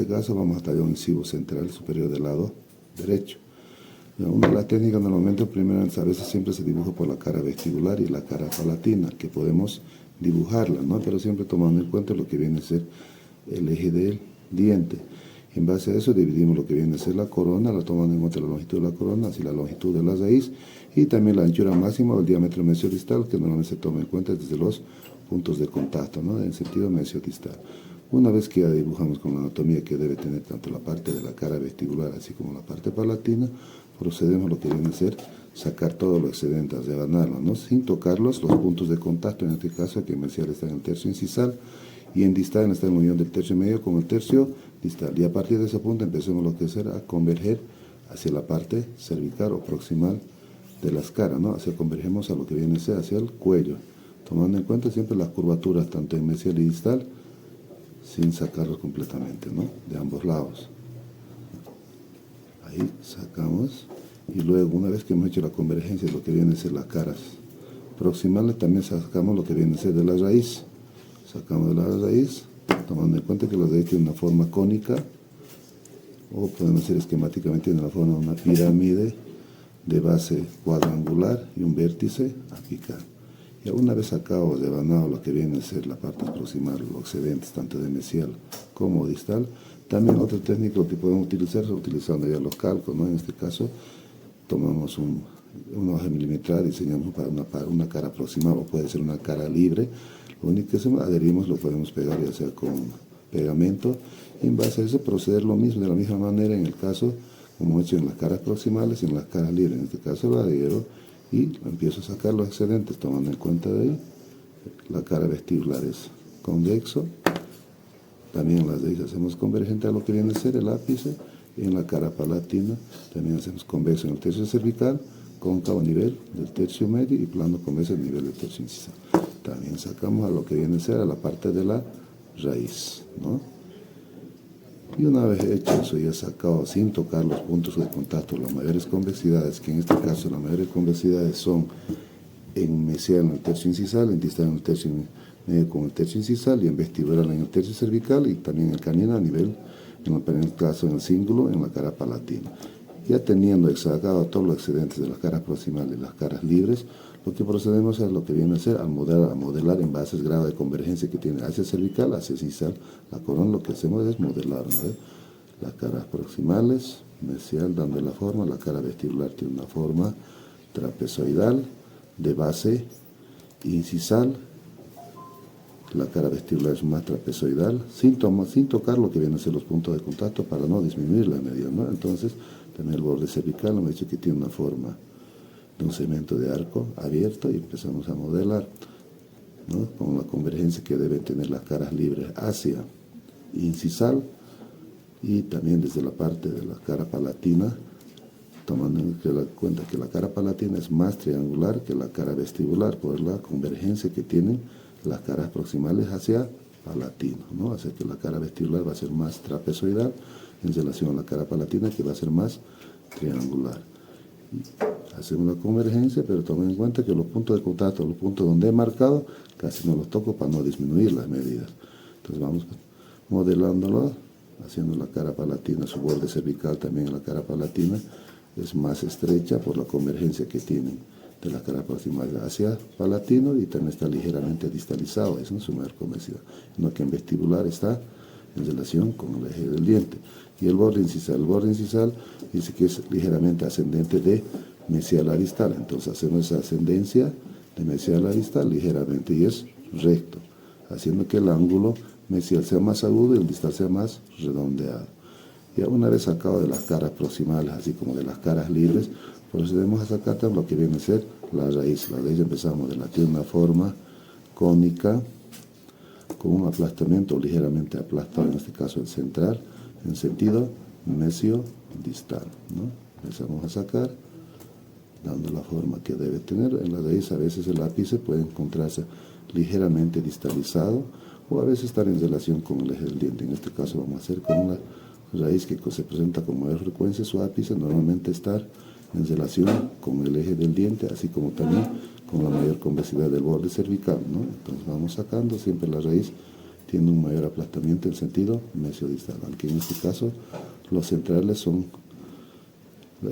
este caso vamos a tallar un incisivo central superior del lado derecho. Una de las técnicas normalmente primero a veces siempre se dibuja por la cara vestibular y la cara palatina, que podemos dibujarla, ¿no? Pero siempre tomando en cuenta lo que viene a ser el eje del diente. En base a eso dividimos lo que viene a ser la corona, la tomando en cuenta la longitud de la corona, así la longitud de la raíz y también la anchura máxima o el diámetro mesiodistal, que normalmente se toma en cuenta desde los puntos de contacto, ¿no? En sentido mesiodistal. Una vez que ya dibujamos con la anatomía que debe tener tanto la parte de la cara vestibular así como la parte palatina, procedemos a lo que viene a ser sacar todo lo excedente, rebanarlo, ¿no? Sin tocarlos, los puntos de contacto, en este caso que en mesial está en el tercio incisal y en distal está en la unión del tercio medio con el tercio distal. Y a partir de ese punto empecemos lo que será a converger hacia la parte cervical o proximal de las caras, ¿no? Hacia convergemos a lo que viene a ser hacia el cuello, tomando en cuenta siempre las curvaturas tanto en mesial y distal, sin sacarlos completamente, ¿no? De ambos lados. Ahí sacamos y luego una vez que hemos hecho la convergencia de lo que viene a ser las caras proximales, también sacamos lo que viene a ser de la raíz. Sacamos de la raíz, tomando en cuenta que la raíz tiene una forma cónica, o podemos decir esquemáticamente tiene la forma de una pirámide de base cuadrangular y un vértice apical. Y una vez sacado, devanado lo que viene a ser la parte proximal, los excedentes tanto de mesial como distal, también otra técnica que podemos utilizar utilizando ya los calcos, ¿no? En este caso tomamos una hoja milimetrada, diseñamos para una cara proximal o puede ser una cara libre. Lo único que hacemos, adherimos, lo podemos pegar ya sea con pegamento. Y en base a eso proceder lo mismo, de la misma manera en el caso, como he hecho en las caras proximales y en las caras libres. En este caso lo adhiero y empiezo a sacar los excedentes, tomando en cuenta de ahí. La cara vestibular es convexo. También las de ahí hacemos convergente a lo que viene a ser el ápice. Y en la cara palatina también hacemos convexo en el tercio cervical, cóncavo a nivel del tercio medio y plano convexo a nivel del tercio incisal. También sacamos a lo que viene a ser a la parte de la raíz, ¿no? Y una vez hecho eso, ya sacado sin tocar los puntos de contacto, las mayores convexidades, que en este caso las mayores convexidades son en mesial en el tercio incisal, en distal en el tercio medio con el tercio incisal y en vestibular en el tercio cervical y también en el canino a nivel, en el caso en el cíngulo, en la cara palatina. Ya teniendo sacado todos los excedentes de las caras proximales y las caras libres, lo que procedemos es lo que viene a ser a modelar en base al grado de convergencia que tiene hacia cervical, hacia incisal. La corona lo que hacemos es modelar, ¿no? Las caras proximales, mesial dando la forma, la cara vestibular tiene una forma trapezoidal de base incisal. La cara vestibular es más trapezoidal, sin tocar lo que vienen a ser los puntos de contacto para no disminuir la medida, ¿no? Entonces, también el borde cervical, hemos dicho que tiene una forma de un segmento de arco abierto y empezamos a modelar, ¿no? Con la convergencia que deben tener las caras libres hacia incisal y también desde la parte de la cara palatina, tomando en cuenta que la cara palatina es más triangular que la cara vestibular por la convergencia que tienen las caras proximales hacia palatino, ¿no? Así que la cara vestibular va a ser más trapezoidal en relación a la cara palatina, que va a ser más triangular. Hacemos una convergencia, pero tomen en cuenta que los puntos de contacto, los puntos donde he marcado, casi no los toco para no disminuir las medidas. Entonces vamos modelándolo, haciendo la cara palatina, su borde cervical también en la cara palatina es más estrecha por la convergencia que tienen de la cara proximal hacia palatino y también está ligeramente distalizado, es su mayor convexidad, no que en vestibular está en relación con el eje del diente. Y el borde incisal dice que es ligeramente ascendente de mesial a distal, entonces hacemos esa ascendencia de mesial a distal ligeramente y es recto, haciendo que el ángulo mesial sea más agudo y el distal sea más redondeado. Ya una vez sacado de las caras proximales, así como de las caras libres, procedemos a sacar lo que viene a ser la raíz. La raíz empezamos de la tiene una forma cónica, con un aplastamiento ligeramente aplastado, en este caso el central, en sentido mesio-distal, ¿no? Empezamos a sacar, dando la forma que debe tener. En la raíz a veces el ápice puede encontrarse ligeramente distalizado o a veces estar en relación con el eje del diente. En este caso vamos a hacer con una raíz que se presenta con mayor frecuencia, su ápice normalmente estar en relación con el eje del diente, así como también con la mayor convexidad del borde cervical, ¿no? Entonces vamos sacando, siempre la raíz tiene un mayor aplastamiento en sentido mesiodistal, aunque en este caso los centrales son,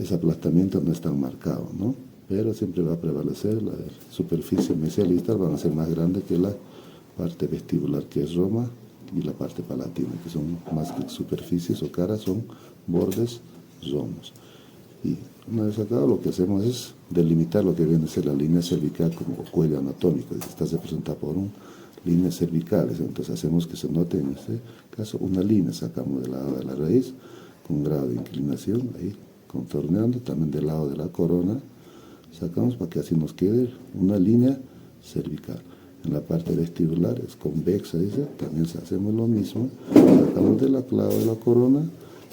ese aplastamiento no es tan marcado, ¿no? Pero siempre va a prevalecer la superficie mesial y distal, van a ser más grandes que la parte vestibular, que es Roma, y la parte palatina, que son más que superficies o caras, son bordes romos. Y una vez acá lo que hacemos es delimitar lo que viene a ser la línea cervical como cuello anatómico, está representada por líneas cervicales, entonces hacemos que se note en este caso una línea, sacamos del lado de la raíz con un grado de inclinación, ahí contorneando, también del lado de la corona, sacamos para que así nos quede una línea cervical. En la parte vestibular es convexa, dice, también hacemos lo mismo, sacamos del lado de la corona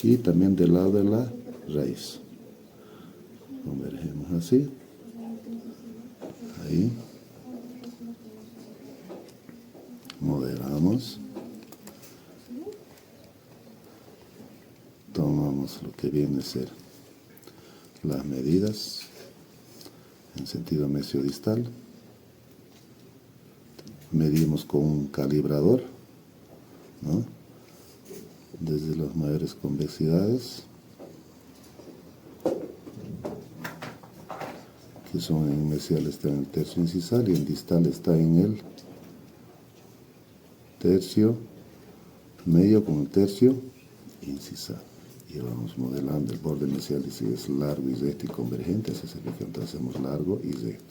y también del lado de la raíz. Convergemos así, ahí, modelamos, tomamos lo que viene a ser las medidas en sentido mesiodistal, medimos con un calibrador, ¿no? Desde las mayores convexidades, que son en mesial está en el tercio incisal y en distal está en el tercio medio con el tercio incisal. Y vamos modelando el borde mesial, dice es largo y recto y convergente, ese es el que entonces hacemos largo y recto.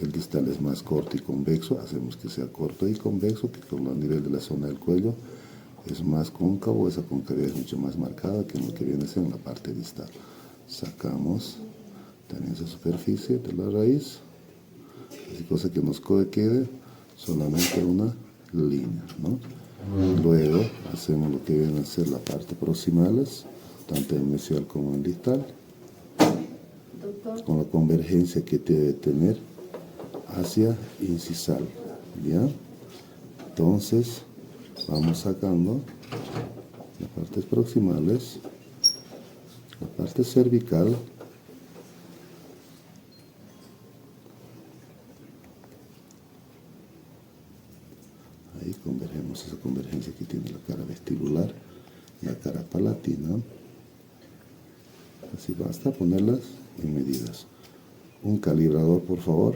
El distal es más corto y convexo, hacemos que sea corto y convexo, que con a nivel de la zona del cuello es más cóncavo, esa concavidad es mucho más marcada que en lo que viene a ser en la parte distal. Sacamos también esa superficie de la raíz, así cosa que nos quede solamente una línea, ¿no? Luego hacemos lo que viene a ser la parte proximales, tanto en mesial como en distal, con la convergencia que debe tener hacia incisal, ¿ya? Entonces vamos sacando las partes proximales, la parte cervical, ahí convergemos esa convergencia que tiene la cara vestibular, la cara palatina, así basta ponerlas en medidas. Un calibrador, por favor,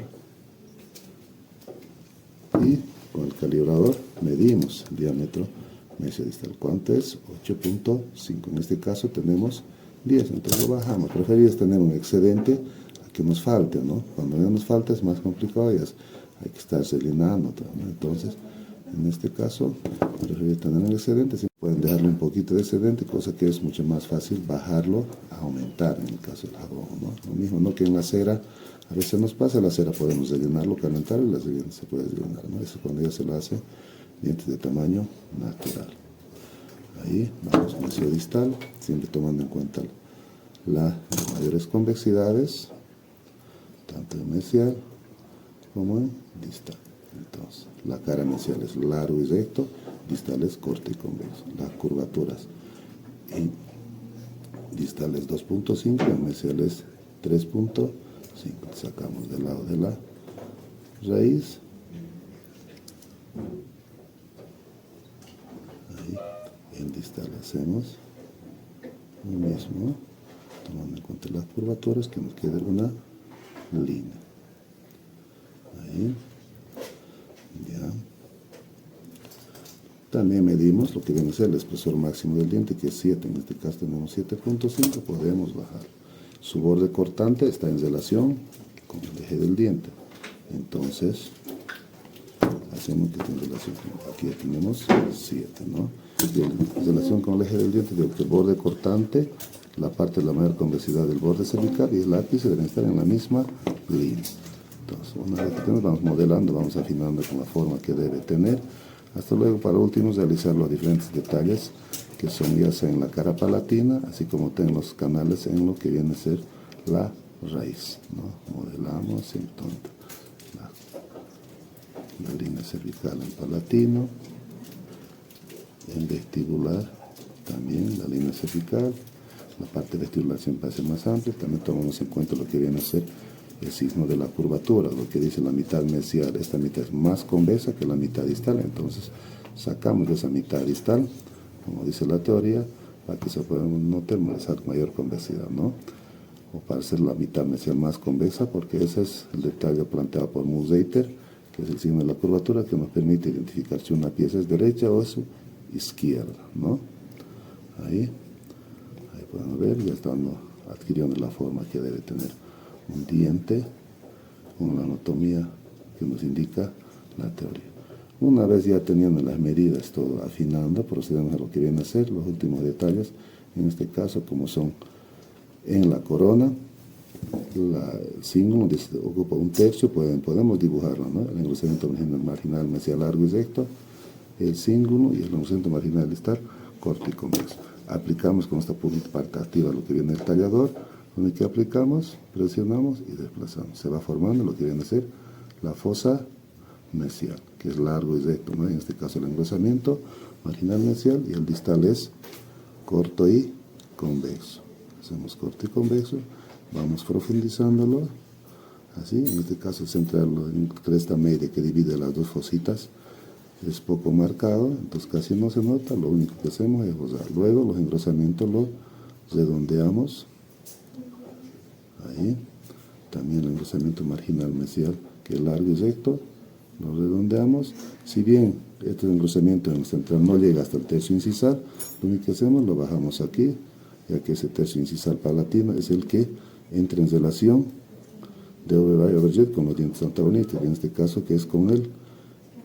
y con el calibrador medimos el diámetro mesiodistal. ¿Cuánto es? 8.5. En este caso tenemos 10, entonces lo bajamos. Preferible es tener un excedente a que nos falte, ¿no? Cuando ya nos falta es más complicado y hay que estar llenando, ¿no? Entonces, en este caso, preferible tener un excedente. Si pueden dejarle un poquito de excedente, cosa que es mucho más fácil bajarlo a aumentar en el caso del jabón, ¿no? Lo mismo, ¿no? Que en la cera, a veces nos pasa, la cera podemos rellenarlo, calentar y la cera se puede rellenar, ¿no? Eso cuando ya se lo hace dientes de tamaño natural. Ahí vamos mesiodistal, siempre tomando en cuenta las mayores convexidades, tanto en mesial como en distal. Entonces, la cara mesial es largo y recto, distal es corto y convexo. Las curvaturas en distal es 2.5, en mesial es 3.5. Sacamos del lado de la raíz. Ahí, en distal hacemos lo mismo, tomando en cuenta las curvaturas, que nos quede una línea. Ahí, ya. También medimos lo que viene a ser el espesor máximo del diente, que es 7, en este caso tenemos 7.5, podemos bajar. Su borde cortante está en relación con el eje del diente, entonces hacemos que esté en relación con, aquí ya tenemos 7, ¿no? Y en relación con el eje del diente, digo que el borde cortante, la parte de la mayor convexidad del borde cervical y el ápice deben estar en la misma línea. Entonces, una vez que tenemos, vamos modelando, vamos afinando con la forma que debe tener, hasta luego para último realizar los diferentes detalles que son ya sea en la cara palatina, así como en los canales en lo que viene a ser la raíz, ¿no? Modelamos entonces la línea cervical en palatino, en vestibular también la línea cervical, la parte vestibular siempre hace más amplia, también tomamos en cuenta lo que viene a ser el signo de la curvatura, lo que dice la mitad mesial, esta mitad es más convexa que la mitad distal, entonces sacamos de esa mitad distal, como dice la teoría, para que se pueda no terminalizar mayor convexidad, ¿no? O para hacer la mitad mesial más convexa, porque ese es el detalle planteado por Musseiter, que es el signo de la curvatura que nos permite identificar si una pieza es derecha o es izquierda, ¿no? Ahí pueden ver, ya están adquiriendo la forma que debe tener un diente, con la anatomía que nos indica la teoría. Una vez ya teniendo las medidas, todo afinando, procedemos a lo que viene a ser los últimos detalles, en este caso como son en la corona, el símbolo ocupa un tercio, podemos dibujarlo, ¿no? El engrosamiento marginal mesial largo y recto, el cíngulo y el engrosamiento marginal distal corto y convexo. Aplicamos con esta parte activa lo que viene el tallador, donde que aplicamos, presionamos y desplazamos. Se va formando lo que viene a ser la fosa mesial, que es largo y recto, ¿no? En este caso el engrosamiento marginal mesial y el distal es corto y convexo. Hacemos corto y convexo, vamos profundizándolo, así, en este caso central en cresta media que divide las dos fositas es poco marcado, entonces casi no se nota, lo único que hacemos es bozar. Luego los engrosamientos los redondeamos, ahí, también el engrosamiento marginal mesial que es largo y recto, lo redondeamos. Si bien este engrosamiento en el central no llega hasta el tercio incisal, lo único que hacemos lo bajamos aquí, ya que ese tercio incisal palatino es el que entra en relación de overjet con los dientes antagonistas, en este caso que es con el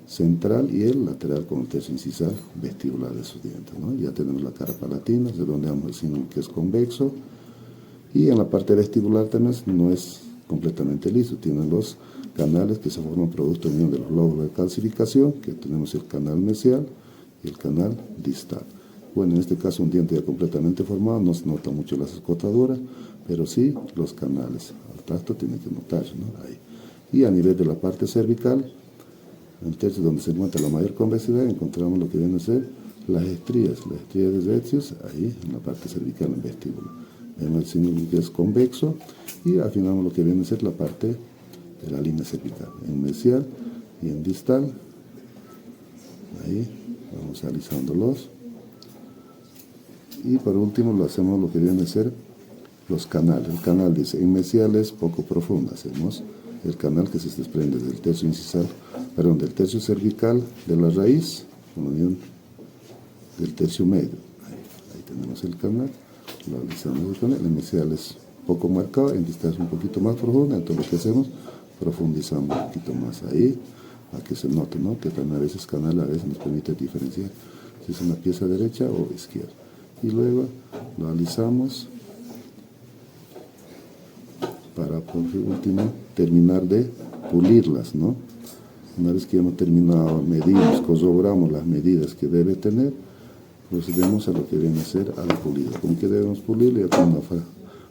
central y el lateral con el tercio incisal vestibular de sus dientes, ¿no? Ya tenemos la cara palatina, redondeamos el signo que es convexo, y en la parte vestibular también no es completamente liso, tiene los canales que se forman producto de unión de los lóbulos de calcificación, que tenemos el canal mesial y el canal distal. Bueno, en este caso un diente ya completamente formado, no se nota mucho las escotaduras, pero sí los canales. Al tacto tiene que notarse, ¿no? Ahí. Y a nivel de la parte cervical, en el tercio donde se encuentra la mayor convexidad, encontramos lo que vienen a ser las estrías de Retzius, ahí en la parte cervical, en vestíbulo. Vemos el signo que es convexo y afinamos lo que viene a ser la parte de la línea cervical, en mesial y en distal. Ahí vamos alisándolos. Y por último lo hacemos lo que viene a ser los canales. El canal dice, en mesial es poco profundo, hacemos el canal que se desprende del tercio incisal, perdón, del tercio cervical de la raíz, con unión del tercio medio. Ahí tenemos el canal, lo alisamos con él. En mesial es poco marcado, en distal es un poquito más profundo, entonces lo que hacemos, profundizamos un poquito más ahí, para que se note, ¿no? Que también a veces canal a veces nos permite diferenciar si es una pieza derecha o izquierda. Y luego lo alisamos para por último terminar de pulirlas, ¿no? Una vez que hemos terminado, medimos, corroboramos las medidas que debe tener, procedemos a lo que viene a ser al pulido. ¿Con qué debemos pulirlo? Ya con una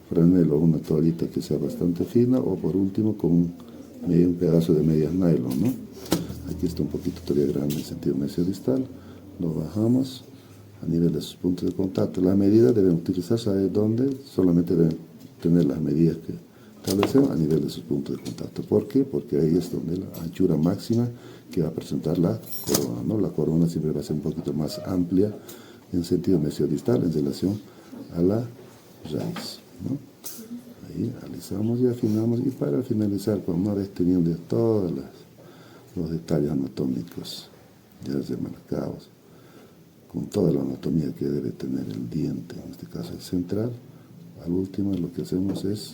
franela o una toallita que sea bastante fina, o por último con un pedazo de medias nylon, ¿no? Aquí está un poquito todavía grande en sentido mesiodistal, lo bajamos a nivel de sus puntos de contacto. Las medidas deben utilizarse, ¿sabe dónde? Solamente deben tener las medidas que establecemos a nivel de sus puntos de contacto. ¿Por qué? Porque ahí es donde la anchura máxima que va a presentar la corona, ¿no? La corona siempre va a ser un poquito más amplia en sentido mesiodistal en relación a la raíz, ¿no? Ahí alisamos y afinamos, y para finalizar, una vez teniendo todos los detalles anatómicos ya remarcados, con toda la anatomía que debe tener el diente, en este caso el central, al último lo que hacemos es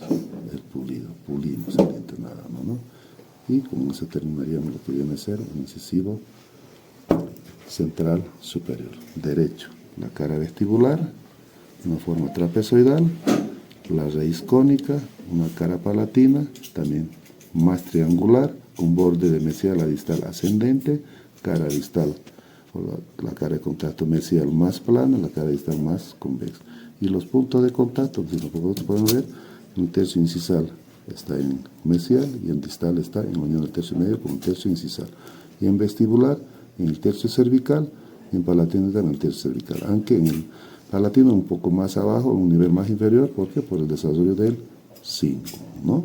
el pulido, pulimos el diente nada más, ¿no? Y con eso terminaríamos lo que viene a ser un incisivo central superior, derecho, la cara vestibular, una forma trapezoidal, la raíz cónica, una cara palatina, también más triangular, con borde de mesial a distal ascendente, cara distal, o la cara de contacto mesial más plana, la cara distal más convexa. Y los puntos de contacto, como pueden ver, un tercio incisal está en mesial y en distal está en unión del tercio medio con un tercio incisal. Y en vestibular, en el tercio cervical, y en palatino también en el tercio cervical. Aunque en el palatino un poco más abajo, un nivel más inferior, ¿por qué? Por el desarrollo del 5, ¿no?